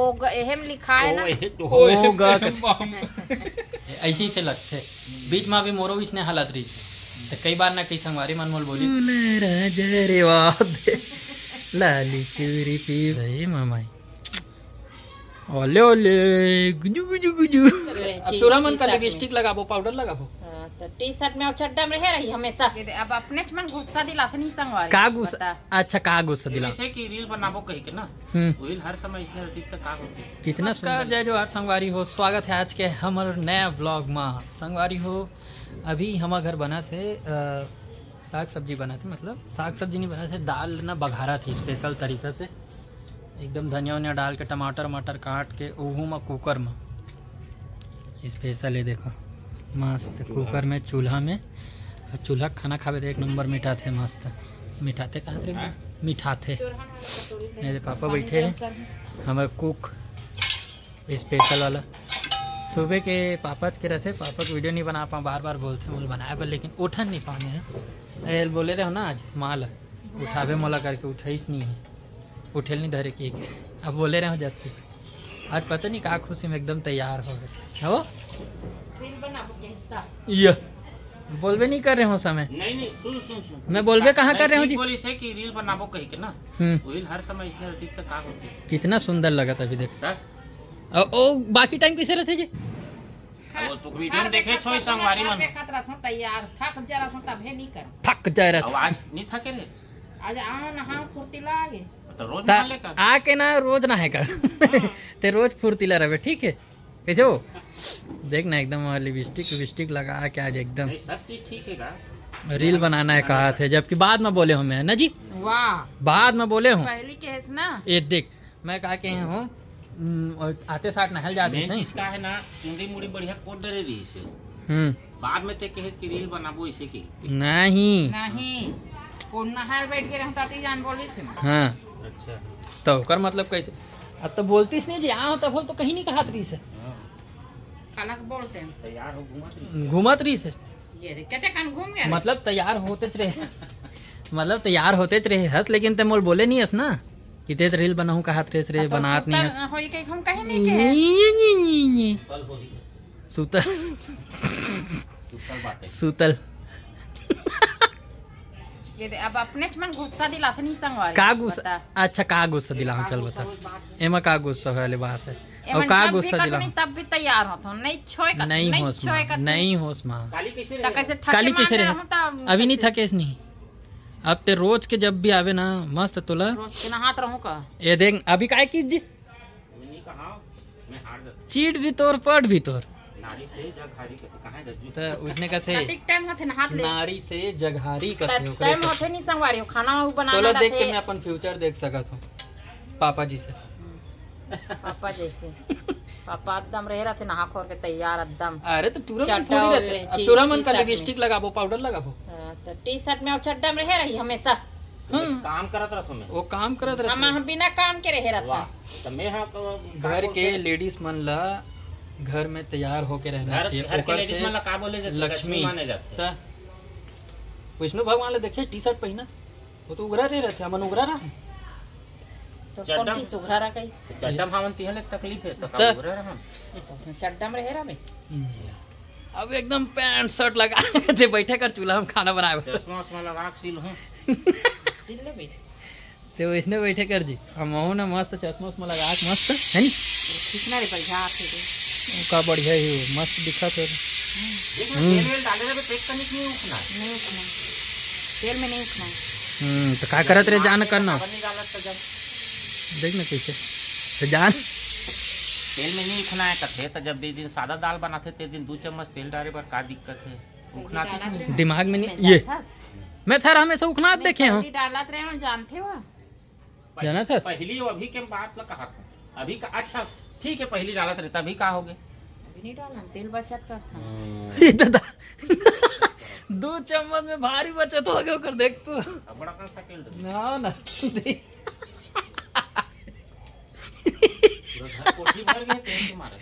एहम लिखा है ना ऐसी से लगते बीच में भी मोरो इसने हालत रही तो कई बार ना कई संगवारी मन मोल बोली लाली चूरी पी रही मामाई ओले ओले गुजू गुजू गुजू। अब तुरा मन का लिपस्टिक लगाबो पाउडर लगाबो टी शर्ट में और चड्डा में रह रही हमेशा। अब अपने मन गुस्सा दिलास नहीं संगवारी का गुस्सा। अच्छा का गुस्सा दिला जैसे कि रील बनाबो कही के ना रील हर समय इसने अधिक तक का होती कितना सुंदर जय जो हर संगवारी हो। स्वागत है आज के हमारे नया व्लॉग में। संगवारी हो अभी हमारा घर बना थे साग सब्जी बना थे, मतलब साग सब्जी नहीं बना थे, दाल ना बघारा थी स्पेशल तरीका से एकदम धनिया वनिया डाल के टमाटर वमाटर काट के ओहू में कुकर में स्पेशल है। देखो मस्त कुकर में चूल्हा में चूल्हा खाना खावे तो एक नंबर मीठा थे मस्त मिठाते कहाँ थे मीठा थे। मेरे पापा बैठे हैं हमारे कुक स्पेशल वाला। सुबह के पापा के रहते पापा को वीडियो नहीं बना पाऊँ बार बार बोलते बोल बनाया पर लेकिन उठन नहीं पाने हैं। बोले रहे हो ना आज माल उठावे मोला करके उठाईस नहीं है उठेल नहीं धरे की अब बोले रहे हो जाती आज पता नहीं कहाँ खुशी में एकदम तैयार हो गए हो। ये बोलबे नहीं कर रहे हो समय नहीं सुन मैं बोलबे कहाँ कर रहे हो जी बोली से कि रील बनाबो कही के ना रील हर समय इसने अधिक तक का होती कितना सुंदर लगा था अभी देख ओ बाकी टाइम कैसे रहते जी वो तो वीडियो में देखे छो संगवारी मन तैयार थक जा रहा तबे नहीं कर थक जा रहा था आज नहीं थके रे आज आओ नहा फुर्तीला आगे तो रोज नहा लेकर आके ना रोज ना है कर ते रोज फुर्तीला रहे ठीक है कैसे हो देखना एकदम लिपस्टिक लगा के आज एकदम सब चीज ठीक है। रील बनाना है कहा थे जबकि बाद में बोले हूँ मैं ना जी वाह बाद में बोले हूँ पहली के ना ये देख मैं कहा के हूँ आते साथ नहल जाते हैं चीज का है ना चुंदी मुड़ी बढ़िया कोट डरे रही से बाद में ते कहे कि रील बनाबो इसे की नहीं कोन नहर बैठ के रहता थी जान बोली थी। हां अच्छा तो कर मतलब कैसे अब तो बोलतीस नहीं जी आ तो बोल तो कहीं नहीं कहा रही से अलग बोलते हैं तैयार हो घूमत रही से ये कहते कान घूम गया मतलब तैयार होते रहे मतलब तैयार होते रहे हंस लेकिन ते मोल बोले नहीं हस ना कि ते रील बनाऊं कहा रे बनात नहीं हस होई के हम कहीं नहीं के सुतल ये अब अपने मन गुस्सा दिला नहीं संगवारी का गुस्सा। अच्छा का गुस्सा दिला चल बता एमा का गुस्सा वाली बात है और का गुस्सा दिला तब भी तैयार हो नहीं छोय का नहीं होश मां काली कैसे रहे अभी नहीं थकेस नहीं अब ते रोज के जब भी आवे ना मस्त तुला रोज के नहात रहूं का ये देख अभी काय की जी चीट भी तोर पट भी तोर तो उसने कहते नारी से जगहारी कहते टाइम होते नहीं संगवारी खाना बनाना तो देख के मैं अपन फ्यूचर देख सकत हूं पापा जी से पापा जैसे पापा एकदम रह रहे नहा खोर के तैयार एकदम। अरे तो पूरा मन का लिपस्टिक लगाबो पाउडर लगाबो तो टी शर्ट में और चड्डा में रह रही हमेशा काम करत रहत हमें वो काम करत रहत हम बिना काम के रह रहता तो मैं घर के लेडीज मन ला घर में तैयार होके रहना चाहिए ओकर से लक्ष्मी माने जाते विष्णु भगवान ले देखे टी शर्ट पहना वो तो उगरा रहे रहते हमन उगरा रहा तो कौन की सुघरा रहा कहीं चड्डा में हमन तिहले तकलीफ है तो उगरा रहा उसमें चड्डा में रह रहा मैं अब एकदम पैंट शर्ट लगा थे बैठे कर चूल्हा में खाना बनाए चश्मा उस्मा लगा के सील हूं सील ले बे तो इसने बैठे कर जी हम हो ना मस्त चश्मा उस्मा लगा के मस्त है नी कितना रे पर जा थे का बढ़िया ही मस्त दिखा थे तेल डाले रे पेट का नहीं उठना तेल में नहीं उठना तो का करत रे जान करना देख ना कैसे तो जान तेल में नहीं उखना है कथे तो जब दे दिन सादा दाल बनाते ते दिन 2 चम्मच तेल डाले पर का दिक्कत है उखना दिमाग में नहीं ये मैं थर हमेशा उखना देखे हूं डालत रहे हो जानते हो जाना था पहली अभी के बात में कहा था अभी का अच्छा ठीक है पहली डालत रहे तभी का हो गए अभी नहीं डालना तेल बचत करता 2 चम्मच में भारी बचत हो गया कर देख तू बड़ा कौन सा तेल ना कोठी भर गए तेल तुम्हारे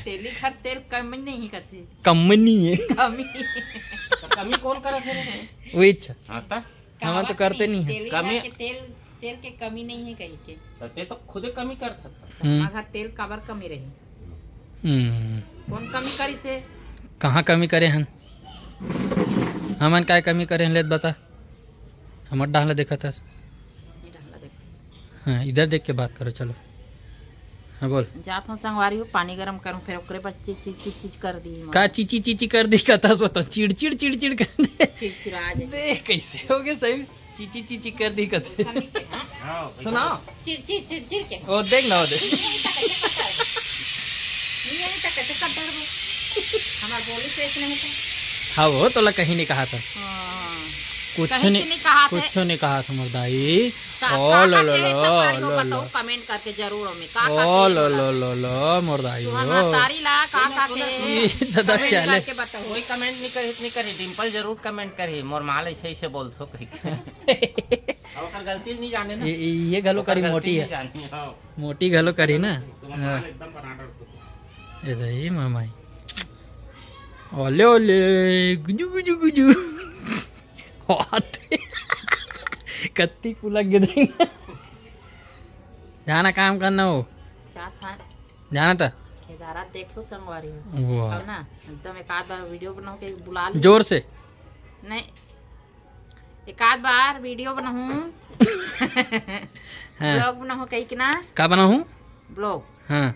तेली खर तेल कम नहीं करते कम नहीं है कमी कौन करे फिर वही अच्छा हां हम तो करते नहीं है कमी तेल के कमी नहीं है कहीं के ते तो खुद कमी करता हमारा तेल काबर कमी रही, कौन कमी करी से? कहाँ कमी करे हन? हमन काय कमी करे हन लेत बता। हमर डाहला देखा था। हाँ इधर देख के बात करो चलो। हाँ बोल। जात हूँ संगवारी हो, पानी गरम करूँ फिर ओकरे पर चीच कर दी। का चीची चीची कर दी कथा सो तो चिड़चिड़ चिड़चिड़ कर दे। चिड़चिड़ा जाए। देख कैसे हो गए सही। चीची चीची कर दी कथे। सुनाओ। चिड़चिड़ के। ओ देख ना, ओ देख। हमार बोली से इसने होता। हाँ वो तो ला कहीं नहीं कहा था। कुछ नहीं कहा था मर्दाई। ओ लो लो लो लो कमेंट करके जरूर हमें ओ लो लो लो लो मर्दाई हो तारी ला का के दादा चले कोई कमेंट नहीं करे डिम्पल जरूर कमेंट करे। मोर माल ऐसे ऐसे बोलथो कहीं और गलती नहीं जाने ना। ये गलो करी मोटी है, मोटी गलो करी ना एकदम बनाडर ए दही मामाई। ओले ओले गुजू गुजू गुजू कत्ती कुला गिर जाना काम करना हो क्या था जाना था केदारा देखो संगवारी वाह ना एकदम एक आध बार वीडियो बनाओ के बुला ली जोर से नहीं एक आध बार वीडियो बनाऊं हाँ। ब्लॉग बनाऊं कहीं कि ना का बना हूँ ब्लॉग हाँ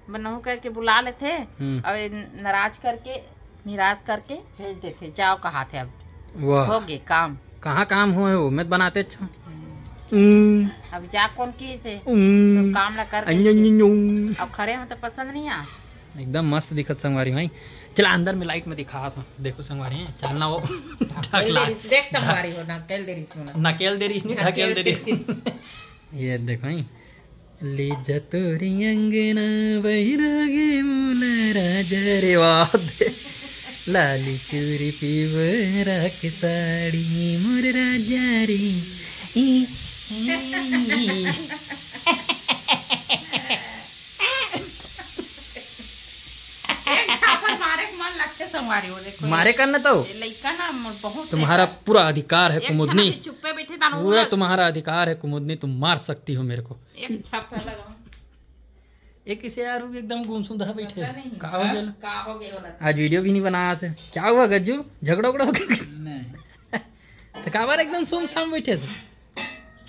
बनाऊं करके बुला लेते और निराश करके भेज देते जाओ कहा थे अब वाह हो गए काम कहाँ काम हुए हो मैं बनाते अच्छा अब जा कौन की से तो काम ला कर अब खड़े हो तो पसंद नहीं आ एकदम मस्त दिखत संगवारी भाई। चला अंदर में लाइट में दिखा था देखो संगवारी चलना वो देख संगवारी हो नकेल देरी नकेल देरी नहीं ढकेल देरी ये देखो भाई ले जतोरी अंगना बहिरागे मुला राजा रे वाह लाली चूरी पीवरा के साड़ी मोर राजा रे मारे करना तो बहुत तुम्हारा पूरा अधिकार है कुमुदनी, चुप्पे बैठे पूरा तुम्हारा अधिकार है कुमुदनी, तुम मार सकती हो मेरे को। एक छापा लगाओ एक किसे यार एकदम गुमसुदा बैठे का हो गया आज वीडियो भी नहीं बनाया थे। क्या हुआ गज्जू झगड़ा उगड़ा हो गया तो काबर एकदम सुमसाम बैठे थे।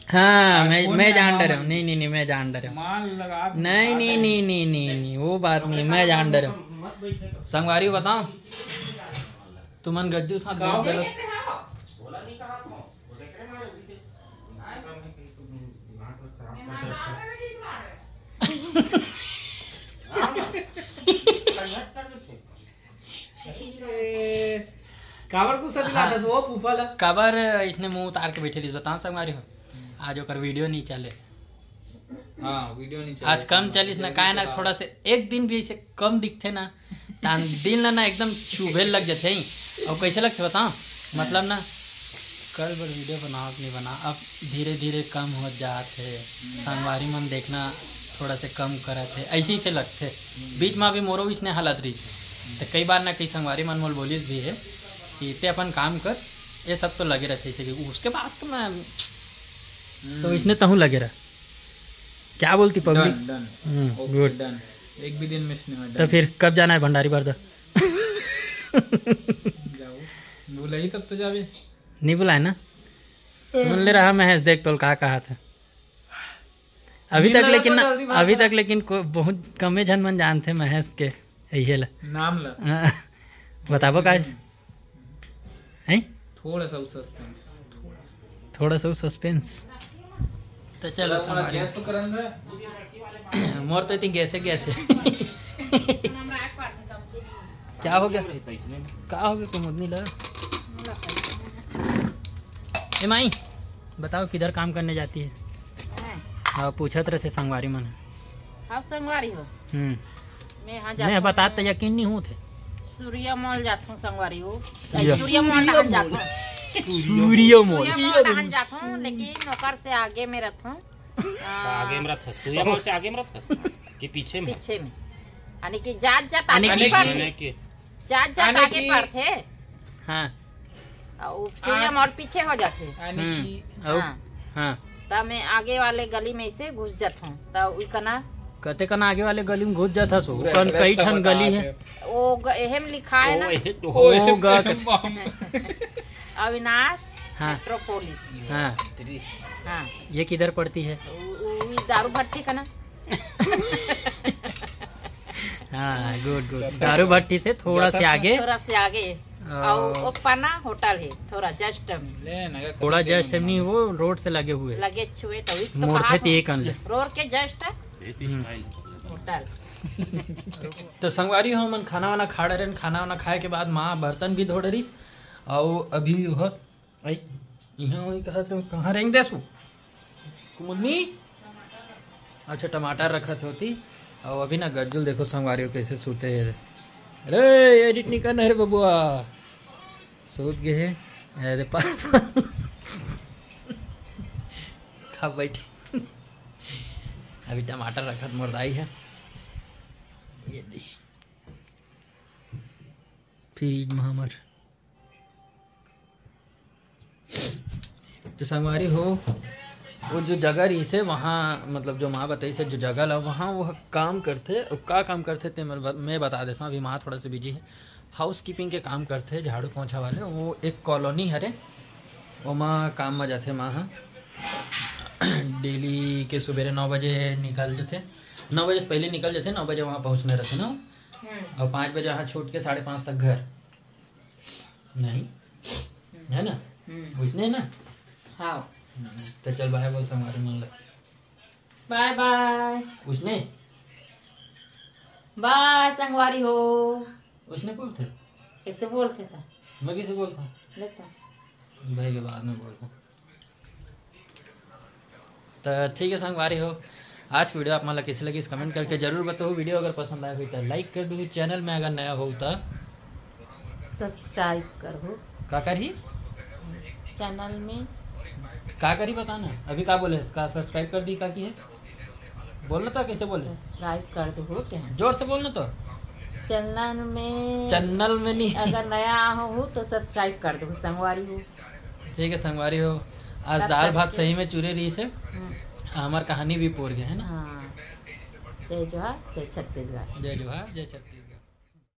हाँ मैं जान डर हूँ नहीं मैं जान डर हूँ नहीं वो बात नहीं मैं जान डर हूँ। संगवारी बताओ तुमन गज्जू साथ काबर को सब लाता वो फूफा ला काबर इसने मुंह उतार के बैठे बताओ संगवारी हो आज ओकर वीडियो नहीं चले। हाँ वीडियो नहीं चले आज कम चलिस ना काय ना थोड़ा से एक दिन भी ऐसे कम दिखते ना तान दिल ना एकदम चुभे लग जाते हैं। और कैसे लगते बताओ मतलब ना कल बार वीडियो बनाओ नहीं बना अब धीरे धीरे कम हो जाते संगवारी मन देखना थोड़ा से कम करा थे ऐसे से लगते बीच में भी मोरो इसने हालत रही तो कई बार ना कई संगवारी मन मोल बोलिस भी है कि ते अपन काम कर ये सब तो लगे रहते थे उसके बाद तो मैं तो इसने तहु लगे रहा क्या बोलती पब्लिक गुड डन एक भी दिन मिस नहीं हुआ तो फिर कब जाना है भंडारी बर्दा बुलाई तब तो जावे नहीं बुलाए ना सुन ले रहा महेश देख तो कहा था अभी तक लेकिन बहुत कमे जन मन जानते महेश के यही ला नाम ला बताबो का है थोड़ा सा सस्पेंस तो चलो गैस तो करन रहा मोर तो इतनी गैसे क्या हो गया कुमुदनी ला ए माई बताओ किधर काम करने जाती है? हाँ पूछत रहे थे संगवारी मन हाँ संगवारी हो मैं यहाँ मैं बताते यकीन नहीं हूँ थे सूर्य मॉल जाता हूँ संगवारी हो सूर्य मॉल जाता हूँ सूर्य मॉल जाता हूँ लेकिन नौकर से आगे में रहता हूँ आगे में रहता सूर्य मॉल से आगे में रहता कि पीछे में यानी कि जात आगे पड़ते हाँ सूर्य मॉल पीछे हो जाते हाँ तब मैं आगे वाले गली में से घुस जाता हूँ तब कना कहते कन आगे वाले गली में घुस जाता सो कन कई ठन गली है वो एहम लिखा है ना, ओ ग अविनाश हाँ मेट्रोपोलिस। हाँ हाँ ये किधर पड़ती है? दारू भट्टी का ना। हाँ गुड गुड। दारू भट्टी से थोड़ा से आगे, थोड़ा से आगे और वो पना होटल है थोड़ा जस्ट में, थोड़ा जस्ट नहीं, वो रोड से लगे हुए लगे छुए तो मोड़ थे ते कन ले रोड के जस्ट होटल। तो संगवारी हो मन खाना वाना खा रहे, खाना वाना खाए के बाद माँ बर्तन भी धो रही और अभी वह आई यहाँ वही कहा था कहाँ रेंग देसू कुमुदनी। अच्छा टमाटर रखत होती और अभी ना गज्जुल देखो संगवारी कैसे सोते है। अरे एडिट नहीं करना रे बबुआ, सोच गए है। अरे पापा खा बैठे। अभी टमाटर रखत मुर्दाई है ये दी फ्रिज में हमार। तो संगवारी हो वो जो जगह रही से वहाँ मतलब जो माँ बताई से जो जगह ला वहाँ वो काम करते और क्या काम करते थे मैं बता देता हूँ। अभी माँ थोड़ा सा बिजी है, हाउस कीपिंग के काम करते झाड़ू पोछा वाले। वो एक कॉलोनी हरे वो माँ काम में जाते माँ। हाँ डेली के सुबह 9 बजे निकल जाते, 9 बजे से पहले निकल जाते, 9 बजे वहाँ पहुँचने रहते ना, और 5 बजे यहाँ छूट के 5:30 तक घर नहीं है ना, पूछने ना। हाँ तो चल बाय बोल संगवारी मन लग बाय बाय उसने बाय संगवारी हो। उसने बोलते कैसे बोलते था? मैं किसे बोलता लेता भाई के बाद में बोलता। तो ठीक है संगवारी हो, आज की वीडियो आप मतलब कैसे लगी इस कमेंट करके जरूर बताओ। वीडियो अगर पसंद आया हो तो लाइक कर दो, चैनल में अगर नया हो तो सब्सक्राइब करो। का करी चैनल में का करी बताना। अभी का बोले इसका सब्सक्राइब कर दी का की है बोलना तो कैसे बोले सब्सक्राइब कर दो क्या? जोर से बोलना तो चैनल में नहीं अगर नया हो तो सब्सक्राइब कर दो संगवारी हो। ठीक है संगवारी हो, आज दाल भात सही में चूरे रही से हमार कहानी भी पोर गए है ना। हाँ जय जोहार जय छत्तीसगढ़। जय जोहार जय छत्तीसगढ़।